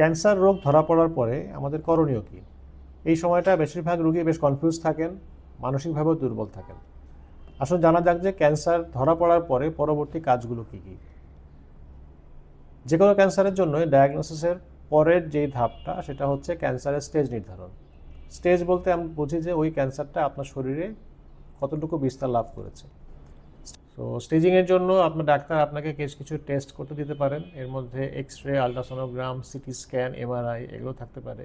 Cancer রোগ ধরা পড়ার পরে আমাদের করণীয় কী? এই সময়টা বেশিরভাগ রোগী বেশ কনফিউজ থাকেন, মানসিকভাবেও দুর্বল থাকেন। আসলে জানা যাক যে ক্যান্সার ধরা পড়ার পরে পরবর্তী কাজগুলো কী কী। যে কোনো ক্যান্সারের জন্য ডায়াগনোসিসের পরের যেই ধাপটা সেটা হচ্ছে ক্যান্সারের স্টেজ নির্ধারণ। স্টেজ বলতে আমরা বুঝি যে ওই ক্যান্সারটা আপনার শরীরে কতটুকু বিস্তার লাভ করেছে। তো স্টেজিংয়ের জন্য আপনার ডাক্তার আপনাকে কিছু টেস্ট করতে দিতে পারেন। এর মধ্যে X ray, ultrasonogram, CT scan, MRI এগুলো থাকতে পারে।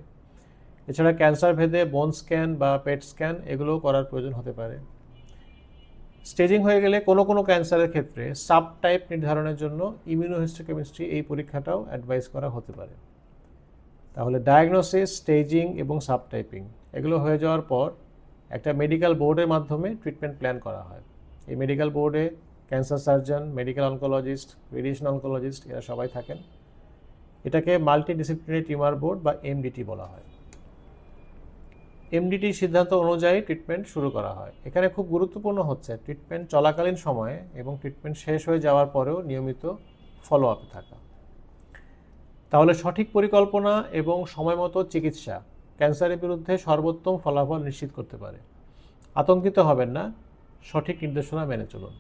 এছাড়া ক্যান্সার ভেদে বোন স্ক্যান বা পেট স্ক্যান এগুলোও করার প্রয়োজন হতে পারে। স্টেজিং হয়ে গেলে কোনো কোনো ক্যান্সারের ক্ষেত্রে সাব টাইপ নির্ধারণের জন্য ইমিউনোহিস্টোকেমিস্ট্রি এই পরীক্ষাটাও অ্যাডভাইস করা হতে পারে। তাহলে ডায়াগনোসিস, স্টেজিং এবং সাব টাইপিং এগুলো হয়ে যাওয়ার পর একটা মেডিকেল বোর্ডের মাধ্যমে ট্রিটমেন্ট প্ল্যান করা হয়। এই মেডিকেল বোর্ডে cancer surgeon, medical oncologist, radiation oncologist এরা সবাই থাকেন। এটাকে মাল্টিডিসিপ্লিনারি টিউমার বোর্ড বা এমডিটি বলা হয়। এমডিটি সিদ্ধান্ত অনুযায়ী ট্রিটমেন্ট শুরু করা হয়। এখানে খুব গুরুত্বপূর্ণ হচ্ছে ট্রিটমেন্ট চলাকালীন সময়ে এবং ট্রিটমেন্ট শেষ হয়ে যাওয়ার পরেও নিয়মিত ফলো আপে থাকা। তাহলে সঠিক পরিকল্পনা এবং সময়মতো চিকিৎসা ক্যান্সারের বিরুদ্ধে সর্বোত্তম ফলাফল নিশ্চিত করতে পারে। আতঙ্কিত হবেন না, সঠিক নির্দেশনা মেনে চলুন।